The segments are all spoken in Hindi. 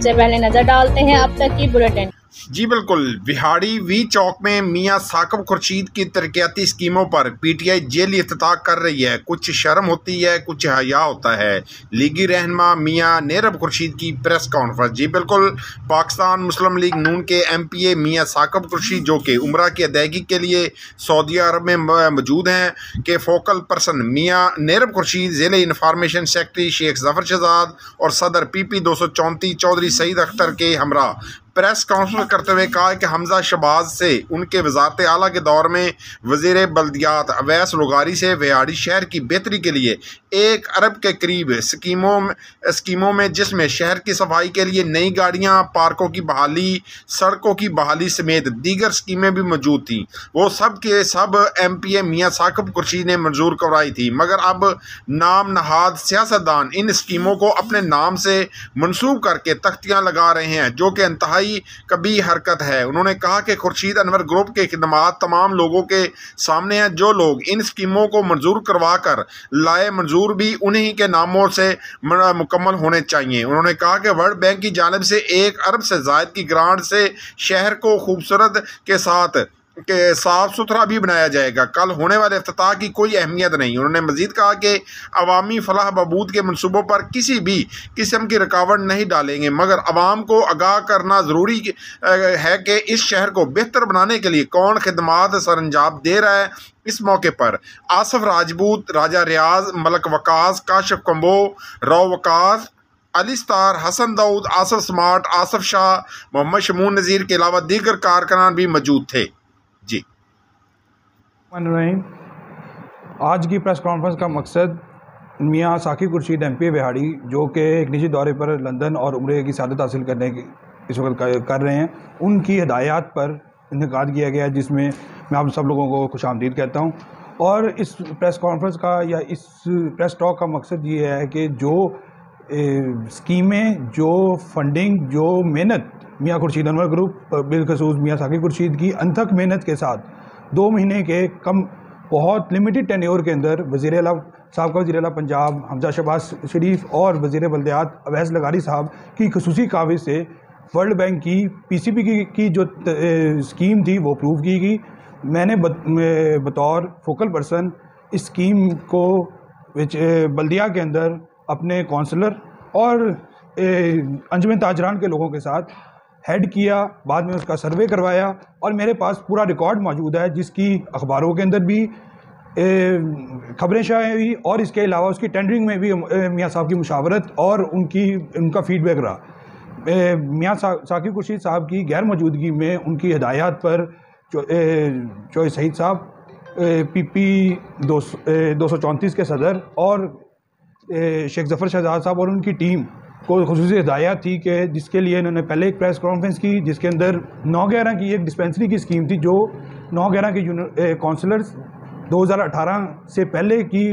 सबसे पहले नजर डालते हैं अब तक की बुलेटिन। जी बिल्कुल। बिहाड़ी वी चौक में मियां साकिब खुर्शीद की तरक्याती स्कीमों पर पीटीआई जेली इफ्तिताह कर रही है। कुछ शर्म होती है, कुछ हया होता है। लीगी रहनमा मियां नेरब खुर्शीद की प्रेस कॉन्फ्रेंस। जी बिल्कुल। पाकिस्तान मुस्लिम लीग नून के एमपीए मियां साकिब खुर्शीद, जो कि उम्रा की अदायगी के लिए सऊदी अरब में मौजूद हैं, के फोकल पर्सन मियां नेरब खुर्शीद, ज़िले इंफॉर्मेशन सेक्रेटरी शेख जफर शहजाद और सदर PP 234 चौधरी सईद अख्तर के हमरा प्रेस कॉन्फ्रेंस करते हुए कहा कि हमजा शहबाज से उनके वजारत आला के दौर में वज़ीर बल्दियात अवैस लुगारी से बिहाड़ी शहर की बेहतरी के लिए 1 अरब के करीब स्कीमों में जिसमें शहर की सफाई के लिए नई गाड़ियां, पार्कों की बहाली, सड़कों की बहाली समेत दीगर स्कीमें भी मौजूद थीं, वो सब के सब MPA मियां साकिब खुर्शीद ने मंजूर करवाई थी। मगर अब नाम नहाद सियासतदान इन स्कीमों को अपने नाम से मनसूब करके तख्तियाँ लगा रहे हैं, जो कि इंतहाई कभी हरकत है। उन्होंने कहा कि खुर्शीद अनवर ग्रुप के खिदमात तमाम लोगों के सामने हैं। जो लोग इन स्कीमों को मंजूर करवा कर लाए, मंजूर भी उन्हीं के नामों से मुकम्मल होने चाहिए। उन्होंने कहा कि वर्ल्ड बैंक की जानिब से 1 अरब से ज़ायद की ग्रांट से शहर को खूबसूरत के साथ साफ सुथरा भी बनाया जाएगा। कल होने वाले इफ्तिताह की कोई अहमियत नहीं। उन्होंने मजीद कहा कि अवामी फलाह बहबूद के मनसूबों पर किसी भी किस्म की रुकावट नहीं डालेंगे, मगर अवाम को आगाह करना ज़रूरी है कि इस शहर को बेहतर बनाने के लिए कौन खिदमात सरअंजाम दे रहा है। इस मौके पर आसफ राजपूत, राजा रियाज, मलक वकास, काशिफ कंबो, रौ वकास, अली स्टार, हसन दाऊद, आसफ स्मार्ट, आसफ शाह, मोहम्मद शमून नज़ीर के अलावा दीगर कारकुनान भी मौजूद थे। जी आज की प्रेस कॉन्फ्रेंस का मकसद मियां साकिब खुर्शीद MPA बिहाड़ी, जो कि एक निजी दौरे पर लंदन और उम्रे की सआदत हासिल करने की इस वक्त कर रहे हैं, उनकी हिदायत पर इनेकाद किया गया, जिसमें मैं आप सब लोगों को खुशामदीद कहता हूं। और इस प्रेस कॉन्फ्रेंस का या इस प्रेस टॉक का मकसद ये है कि जो स्कीमें, जो फंडिंग, जो मेहनत मियां खुर्शीद अनवर ग्रुप बिलखसूस मियां साकिब खुर्शीद की अनथक मेहनत के साथ 2 महीने के कम बहुत लिमिटेड टेन्योर के अंदर साहब का वज़ीर आला पंजाब हमजा शहबाज शरीफ और वज़ीर बल्दियात अवैस लुगारी साहब की खसूसी काविश से वर्ल्ड बैंक की PCP की जो स्कीम थी वो अप्रूव की गई। मैंने बतौर फोकल पर्सन इस स्कीम को बल्दिया के अंदर अपने काउंसलर और अंजुमन ताजरान के लोगों के साथ हेड किया, बाद में उसका सर्वे करवाया और मेरे पास पूरा रिकॉर्ड मौजूद है, जिसकी अखबारों के अंदर भी खबरें शाये हुई और इसके अलावा उसकी टेंडरिंग में भी मियां साहब की मुशावरत और उनका फीडबैक रहा। मियां साकिब खुर्शीद साहब की गैर मौजूदगी में उनकी हिदायत पर चौधरी सईद साहब PP 234 के सदर और शेख जफर शहजाद साहब और उनकी टीम को खुसूसी हिदायत थी कि जिसके लिए इन्होंने पहले एक प्रेस कॉन्फ्रेंस की, जिसके अंदर 9/11 की एक डिस्पेंसरी की स्कीम थी, जो 9/11 के काउंसलर्स 2018 से पहले की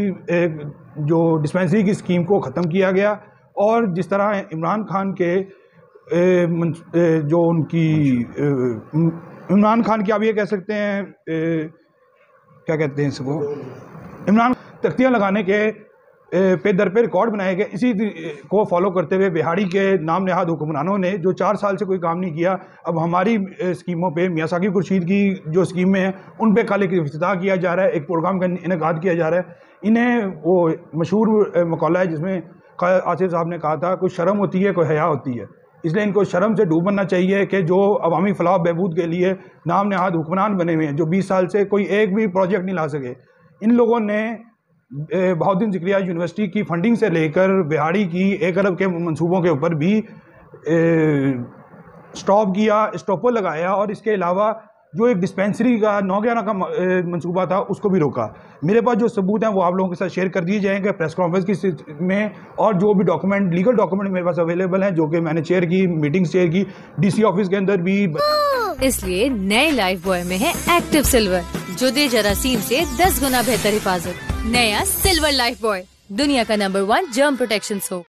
जो डिस्पेंसरी की स्कीम को ख़त्म किया गया। और जिस तरह इमरान खान के जो उनकी इमरान खान की आप ये कह सकते हैं, क्या कहते हैं इसको, इमरान तख्तियाँ लगाने के पे दर पे रिकॉर्ड बनाए गए। इसी को फॉलो करते हुए बिहाड़ी के नाम नहाद हुक्मरानों ने जो 4 साल से कोई काम नहीं किया, अब हमारी स्कीमों पे मियां साकिब खुर्शीद की जो स्कीमें हैं उन पे कल एक इफ्तिताह किया जा रहा है, एक प्रोग्राम का इनेकाद किया जा रहा है। इन्हें वो मशहूर मकौला है जिसमें आसिफ साहब ने कहा था, कोई शर्म होती है, कोई हया होती है। इसलिए इनको शर्म से डूब बनना चाहिए कि जो अवामी फलाह बहबूद के लिए नाम नहाद हुक्मरान बने हुए हैं, जो 20 साल से कोई एक भी प्रोजेक्ट नहीं ला सके, इन लोगों ने बहाउद्दीन ज़िक्रिया यूनिवर्सिटी की फंडिंग से लेकर बिहाड़ी की 1 अरब के मंसूबों के ऊपर भी स्टॉपर लगाया और इसके अलावा जो एक डिस्पेंसरी का 9/11 का मंसूबा था उसको भी रोका। मेरे पास जो सबूत हैं वो आप लोगों के साथ शेयर कर दिए जाएंगे प्रेस कॉन्फ्रेंस की में, और जो भी डॉक्यूमेंट, लीगल डॉक्यूमेंट मेरे पास अवेलेबल हैं, जो कि मैंने शेयर की, मीटिंग्स शेयर की, DC ऑफिस के अंदर भी। इसलिए नए लाइफ बॉय में है एक्टिव सिल्वर, जो दे जरासीम से 10 गुना बेहतर हिफाजत। नया सिल्वर लाइफ बॉय, दुनिया का नंबर 1 जर्म प्रोटेक्शन सोप।